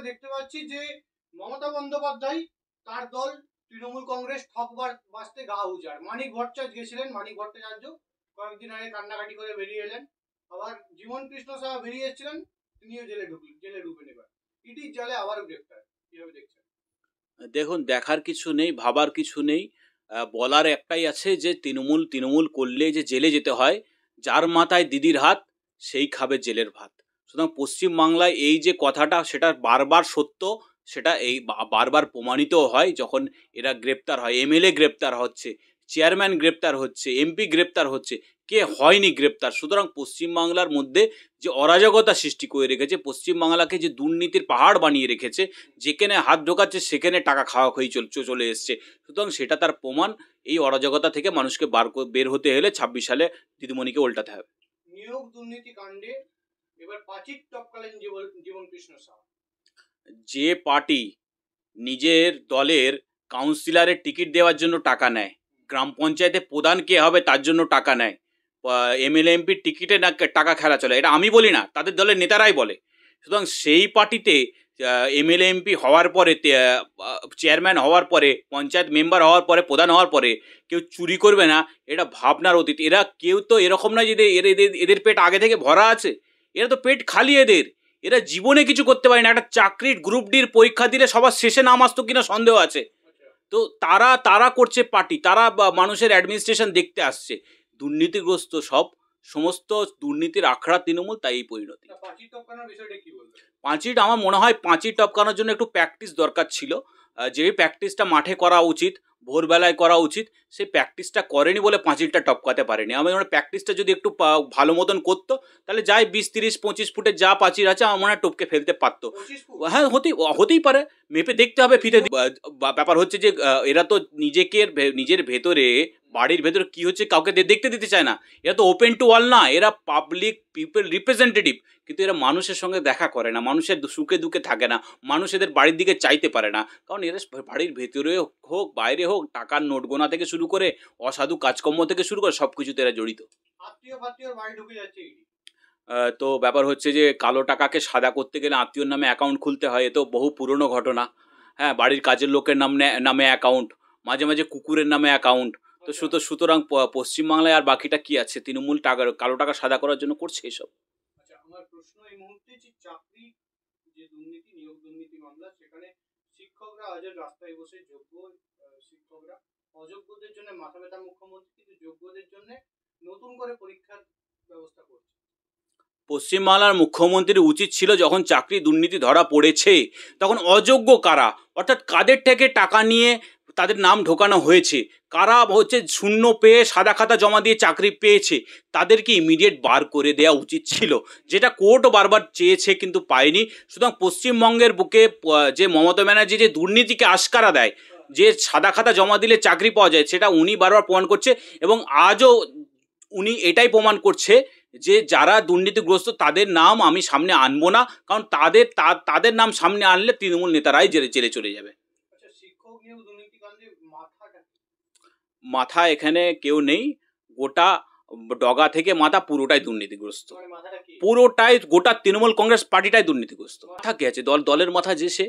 আমরা দেখতে পাচ্ছি যে মমতা বন্দ্যোপাধ্যায় তার দল তৃণমূল কংগ্রেস ঠকবার বাঁচতে গা উজাড়। মানিক ভট্টাচার্য গেছিলেন, মানিক ভট্টাচার্য কয়েকদিন আগে কান্নাকাটি করে বেরিয়ে এলেন। আবার জীবন কৃষ্ণ সাহা বেরিয়ে এসেছিলেন, তিনিও জেলে ঢুকবেন। এবার ইডির জালে আবার গ্রেফতার। কিভাবে দেখছেন? দেখুন, দেখার কিছু নেই, ভাবার কিছু নেই, বলার একটাই আছে যে তৃণমূল করলে যে জেলে যেতে হয়, যার মাথায় দিদির হাত সেই খাবে জেলের ভাত। সুতরাং পশ্চিমবাংলায় এই যে কথাটা, সেটা বারবার সত্য, সেটা এই বারবার প্রমাণিত হয় যখন এরা গ্রেপ্তার হয়। এমএলএ গ্রেপ্তার হচ্ছে, চেয়ারম্যান গ্রেপ্তার হচ্ছে, এমপি গ্রেপ্তার হচ্ছে, কে হয়নি গ্রেপ্তার? সুতরাং পশ্চিমবাংলার মধ্যে যে অরাজকতা সৃষ্টি করে রেখেছে, পশ্চিমবাংলাকে যে দুর্নীতির পাহাড় বানিয়ে রেখেছে, যেখানে হাত ঢোকাচ্ছে সেখানে টাকা খাওয়া হয়ে চলে এসছে, সুতরাং সেটা তার প্রমাণ। এই অরাজকতা থেকে মানুষকে বের হতে হলে 26 সালে দিদিমণিকে উল্টাতে হবে। নিয়োগ দুর্নীতি কাণ্ডে এবার পাঁচির টপকালেন জীবন কৃষ্ণ সাহা। যে পার্টি নিজের দলের কাউন্সিলরের টিকিট দেওয়ার জন্য টাকা নেয়, গ্রাম পঞ্চায়েতে প্রধান কে হবে তার জন্য টাকা নেয়, এমএলএ এমপির টিকিটে না টাকা খেলা চলে, এটা আমি বলি না, তাদের দলের নেতারাই বলে। সুতরাং সেই পার্টিতে এমএলএ এমপি হওয়ার পরে, চেয়ারম্যান হওয়ার পরে, পঞ্চায়েত মেম্বার হওয়ার পরে, প্রধান হওয়ার পরে কেউ চুরি করবে না, এটা ভাবনার অতীত। এরা কেউ তো এরকম নয় যে এদের পেট আগে থেকে ভরা আছে, এরা তো পেট খালি এদের। এরা জীবনে কিছু করতে পারে না। একটা চাকরির গ্রুপ ডির পরীক্ষা দিলে সবার শেষে নাম আসতো কিনা সন্দেহ আছে। তো তারা করছে পার্টি, তারা মানুষের অ্যাডমিনিস্ট্রেশন দেখতে আসছে। দুর্নীতিগ্রস্ত সমস্ত দুর্নীতির আখড়া তৃণমূল, তাই এই পরিণতি। পাঁচিট, আমার মনে হয় পাঁচিট টপকানোর জন্য একটু প্র্যাকটিস দরকার ছিল। যে প্র্যাকটিসটা মাঠে করা উচিত, ভোরবেলায় করা উচিত, সেই প্র্যাকটিসটা করেনি বলে পাঁচিলটা টপকাতে পারেনি। আমার মনে হয় প্র্যাকটিসটা যদি একটু ভালো মতন করতো, তাহলে যাই 20, 30, 25 ফুটের যা পাঁচিল আছে আমার মনে হয় টপকে ফেলতে পারতো। হ্যাঁ, হতেই পারে, মেপে দেখতে হবে ফিতে। ব্যাপার হচ্ছে যে এরা তো নিজের ভেতরে, বাড়ির ভেতরে কি হচ্ছে কাউকে দেখতে দিতে চায় না। এরা তো ওপেন টু অল না, এরা পাবলিক পিপল রিপ্রেজেন্টেটিভ, কিন্তু এরা মানুষের সঙ্গে দেখা করে না, মানুষের সুখে দুঃখে থাকে না, মানুষ এদের বাড়ির দিকে চাইতে পারে না। কারণ এরা বাড়ির ভেতরে হোক বাইরে হোক, টাকার নোট গোনা থেকে শুরু করে অসাধু কাজকর্ম থেকে শুরু করে সব কিছুতে এরা জড়িত। তো ব্যাপার হচ্ছে যে কালো টাকাকে সাদা করতে গেলে আত্মীয়র নামে অ্যাকাউন্ট খুলতে হয়, এ তো বহু পুরনো ঘটনা। হ্যাঁ, বাড়ির কাজের লোকের নামে অ্যাকাউন্ট, মাঝে মাঝে কুকুরের নামে অ্যাকাউন্ট। তো সুতরাং পশ্চিমবাংলায় আর বাকিটা কি আছে? তৃণমূল কালো টাকা সাদা করার জন্য করছে এসব। আমার প্রশ্ন এই মুহূর্তে যে চাকরি যে দুর্নীতি, নিয়োগ দুর্নীতি মামলা, সেখানে শিক্ষকরা আজ রাস্তায় বসে যোগ্য শিক্ষকরা অযোগ্যদের জন্য মাথা ব্যথা মুখ্যমন্ত্রী, কিন্তু যোগ্যদের জন্য নতুন করে পরীক্ষার ব্যবস্থা করছে। পশ্চিমবাংলার মুখ্যমন্ত্রীর উচিত ছিল যখন চাকরি দুর্নীতি ধরা পড়েছে তখন অযোগ্য কারা, অর্থাৎ কাদের থেকে টাকা নিয়ে তাদের নাম ঢোকানো হয়েছে, কারা হচ্ছে শূন্য পেয়ে সাদা খাতা জমা দিয়ে চাকরি পেয়েছে, তাদেরকে ইমিডিয়েট বার করে দেওয়া উচিত ছিল, যেটা কোর্টও বারবার চেয়েছে কিন্তু পায়নি। সুতরাং পশ্চিমবঙ্গের বুকে যে মমতা ব্যানার্জি যে দুর্নীতিকে আশকারা দেয়, যে সাদা খাতা জমা দিলে চাকরি পাওয়া যায়, সেটা উনি বারবার প্রমাণ করছে। এবং আজও উনি এটাই প্রমাণ করছে যে যারা দুর্নীতিগ্রস্ত তাদের নাম আমি সামনে আনবো না, কারণ তাদের নাম সামনে আনলে তৃণমূল নেতারাই জেলে চলে যাবে। মাথা এখানে কেউ নেই, গোটা ডগা থেকে মাথা পুরোটাই দুর্নীতিগ্রস্ত, পুরোটাই গোটা তৃণমূল কংগ্রেস পার্টিটাই দুর্নীতিগ্রস্ত। মাথা কে আছে? দলের মাথা যে সে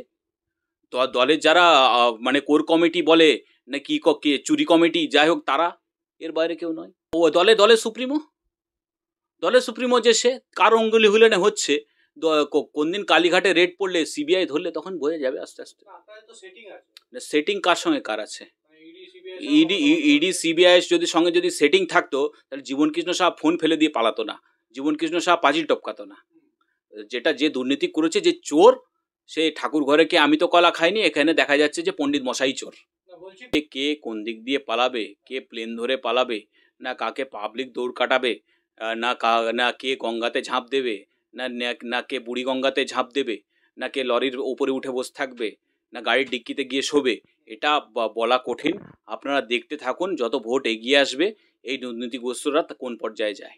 দলের যারা মানে কোর কমিটি বলে না কি চুরি কমিটি, যাই হোক, তারা, এর বাইরে কেউ নয়। ও দলের সুপ্রিমো যে সে, কার অঙ্গুলি হুলেনে হচ্ছে। কোন দিন কালীঘাটে রেড পড়লে, সিবিআই ধরলে তখন বোঝা যাবে আস্তে আস্তে। সেটিং কার সঙ্গে কার আছে? ইডি সিবিআই যদি সেটিং থাকতো তাহলে জীবন কৃষ্ণ সাহা ফোন ফেলে দিয়ে পালাতো না, জীবন কৃষ্ণ সাহা পাঁচিল টপকাতো না। যে দুর্নীতি করেছে, যে চোর, সে ঠাকুর ঘরে কে আমি তো কলা খাইনি, এখানে দেখা যাচ্ছে যে পণ্ডিত মশাই চোর। কে কোন দিক দিয়ে পালাবে, কে প্লেন ধরে পালাবে, না কাকে পাবলিক দৌড় কাটাবে, না কে গঙ্গাতে ঝাঁপ দেবে, না কে বুড়ি গঙ্গাতে ঝাঁপ দেবে, না কে লরির উপরে উঠে বসে থাকবে, না গাড়ির ডিক্কিতে গিয়ে শোবে, এটা বলা কঠিন। আপনারা দেখতে থাকুন, যত ভোট এগিয়ে আসবে এই দুর্নীতিগ্রস্তরা কোন পর্যায়ে যায়।